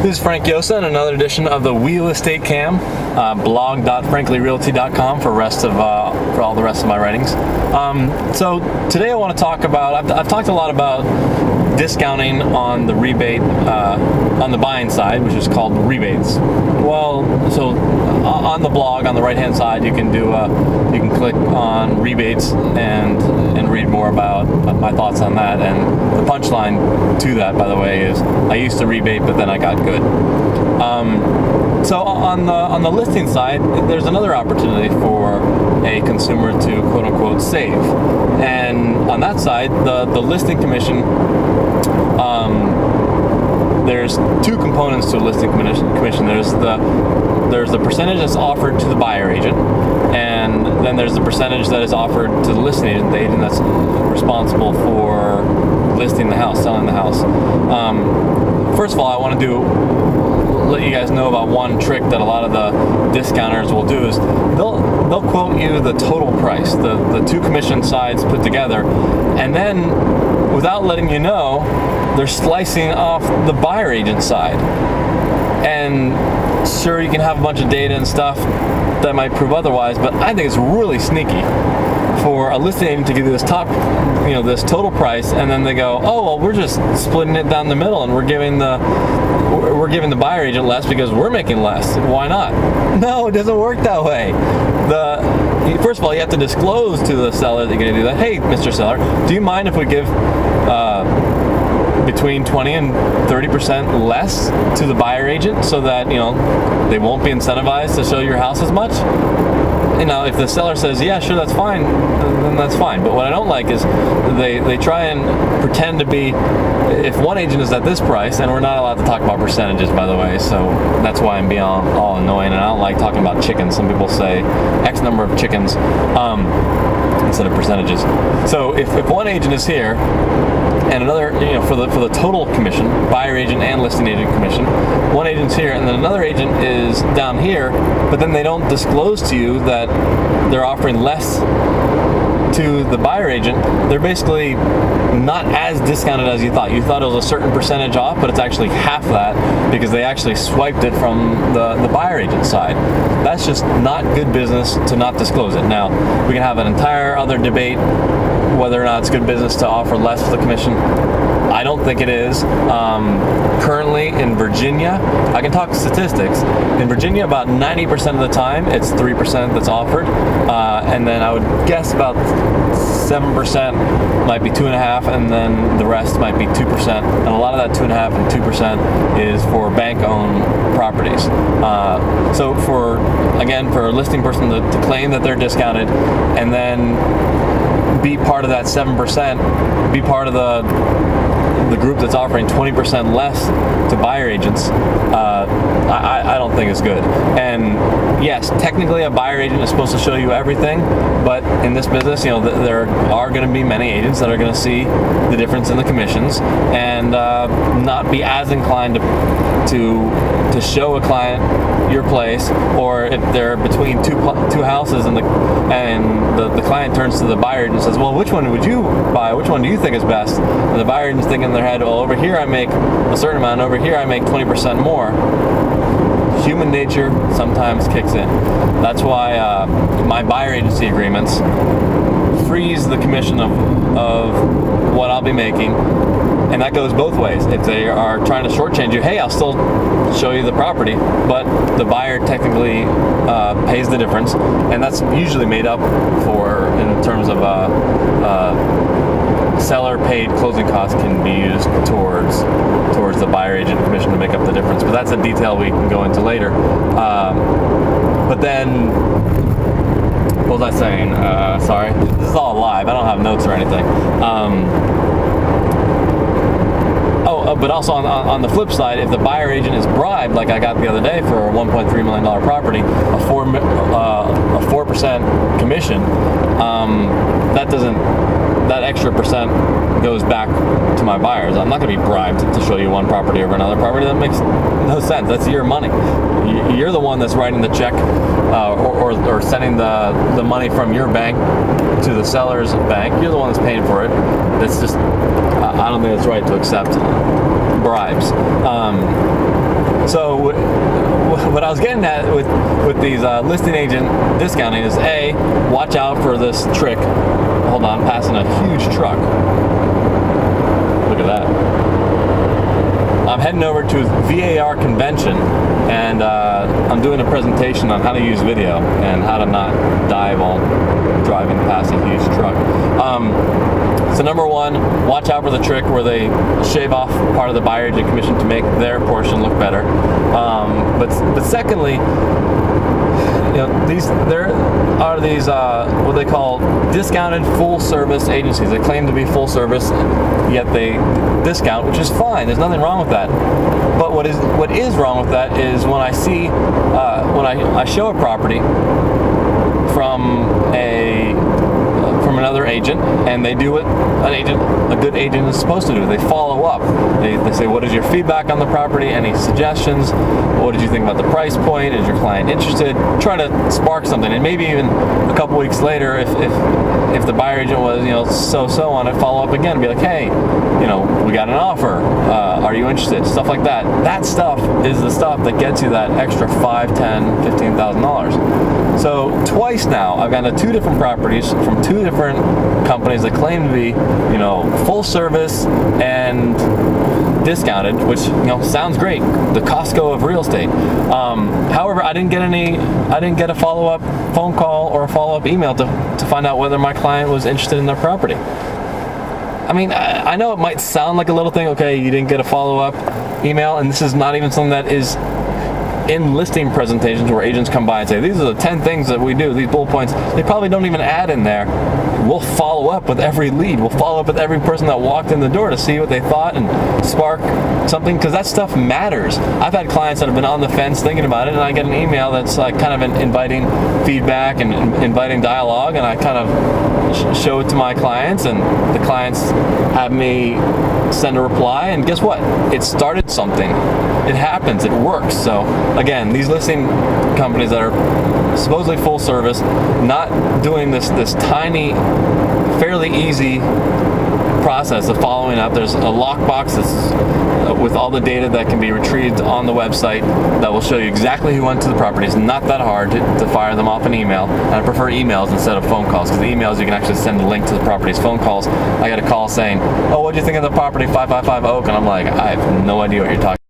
This is Frank Yosa in another edition of the Wheel Estate Cam, blog.franklyrealty.com for all the rest of my writings. So today I want to talk about, I've talked a lot about discounting on the rebate, on the buying side, which is called rebates. Well, so on the blog, on the right-hand side, you can click on rebates and read more about my thoughts on that. And the punchline to that, by the way, is I used to rebate, but then I got good. So on the listing side, there's another opportunity for a consumer to quote unquote save. And on that side, the listing commission, there's two components to a listing commission. There's the percentage that's offered to the buyer agent, and then there's the percentage that is offered to the listing agent, the agent that's responsible for listing the house, selling the house. First of all, I want to let you guys know about one trick that a lot of the discounters will do is they'll quote you the total price, the two commission sides put together, and then without letting you know, they're slicing off the buyer agent side. And sure, you can have a bunch of data and stuff that might prove otherwise, but I think it's really sneaky for a listing agent to give you this this total price, and then they go, oh well, we're just splitting it down the middle, and we're giving the buyer agent less because we're making less. Why not? No, it doesn't work that way. First of all, you have to disclose to the seller that you're going to do that. Hey, Mr. Seller, do you mind if we give between 20 and 30% less to the buyer agent so that they won't be incentivized to show your house as much? If the seller says, yeah, sure, that's fine, then that's fine. But what I don't like is they try and pretend to be, if one agent is at this price, and we're not allowed to talk about percentages, by the way, so that's why I'm being all annoying, and I don't like talking about chickens. Some people say X number of chickens instead of percentages. So if one agent is here, and another, for the total commission, buyer agent and listing agent commission, one agent's here, and then another agent is down here, but then they don't disclose to you that they're offering less to the buyer agent. They're basically not as discounted as you thought. You thought it was a certain percentage off, but it's actually half that because they actually swiped it from the buyer agent side. That's just not good business to not disclose it. Now, we can have an entire other debate whether or not it's good business to offer less for the commission. I don't think it is. Currently in Virginia, I can talk statistics. In Virginia, about 90% of the time, it's 3% that's offered, and then I would guess about 7% might be 2.5%, and then the rest might be 2%. And a lot of that 2.5% and 2% is for bank-owned properties. So for a listing person to claim that they're discounted, and then be part of that 7%, be part of the group that's offering 20% less to buyer agents, I don't think is good. And yes, technically a buyer agent is supposed to show you everything, but in this business, there are going to be many agents that are going to see the difference in the commissions and not be as inclined to show a client your place, or if they're between two houses and the client turns to the buyer agent and says, well, which one would you buy? Which one do you think is best? And the buyer agent's thinking in their head, well, over here I make a certain amount, over here I make 20% more. Human nature sometimes kicks in. That's why my buyer agency agreements freeze the commission of what I'll be making. And that goes both ways. If they are trying to shortchange you, hey, I'll still show you the property, but the buyer technically pays the difference, and that's usually made up for in terms of seller paid closing costs can be used towards the buyer agent commission to make up the difference. But that's a detail we can go into later. But then, what was I saying? Sorry, this is all live. I don't have notes or anything. But also on the flip side, if the buyer agent is bribed, like I got the other day for a $1.3 million property, a 4% commission, that extra percent goes back to my buyers. I'm not going to be bribed to show you one property over another property. That makes no sense. That's your money. You're the one that's writing the check or sending the money from your bank to the seller's bank. You're the one that's paying for it. It's just, I don't think it's right to accept bribes. So what I was getting at with these listing agent discounting is A, watch out for this trick. Hold on, passing a huge truck. Look at that. I'm heading over to VAR convention, and I'm doing a presentation on how to use video and how to not die while driving past a huge truck. So number one, watch out for the trick where they shave off part of the buyer agent commission to make their portion look better. But secondly, there are these what they call discounted full service agencies. They claim to be full service, yet they discount, which is fine. There's nothing wrong with that. But what is wrong with that is when I see when I show a property from another agent, and they do what a good agent is supposed to do. They follow up. They say, what is your feedback on the property? Any suggestions? What did you think about the price point? Is your client interested? Try to spark something, and maybe even a couple weeks later, if the buyer agent was so on it, follow up again and be like, hey, we got an offer. Are you interested? Stuff like that. That stuff is the stuff that gets you that extra $5,000, $10,000, $15,000. So twice now, I've gone to 2 different properties from 2 different companies that claim to be, full service and discounted, which sounds great. The Costco of real estate. However, I didn't get a follow-up phone call or a follow-up email to find out whether my client was interested in their property. I mean, I know it might sound like a little thing. Okay, you didn't get a follow-up email, and this is not even something that is in listing presentations where agents come by and say, these are the 10 things that we do, these bullet points. They probably don't even add in there. We'll follow up with every lead. We'll follow up with every person that walked in the door to see what they thought and spark something, because that stuff matters. I've had clients that have been on the fence thinking about it, and I get an email that's like kind of inviting feedback and inviting dialogue, and I kind of show it to my clients, and the clients have me send a reply, and guess what? It started something. It happens. It works. So again, these listing companies that are supposedly full service, not doing this tiny, fairly easy process of following up. There's a lockbox that's with all the data that can be retrieved on the website that will show you exactly who went to the property. It's not that hard to fire them off an email, and I prefer emails instead of phone calls, because the emails you can actually send a link to the properties. Phone calls, I got a call saying, oh, what do you think of the property 555 Oak? And I'm like, I have no idea what you're talking about.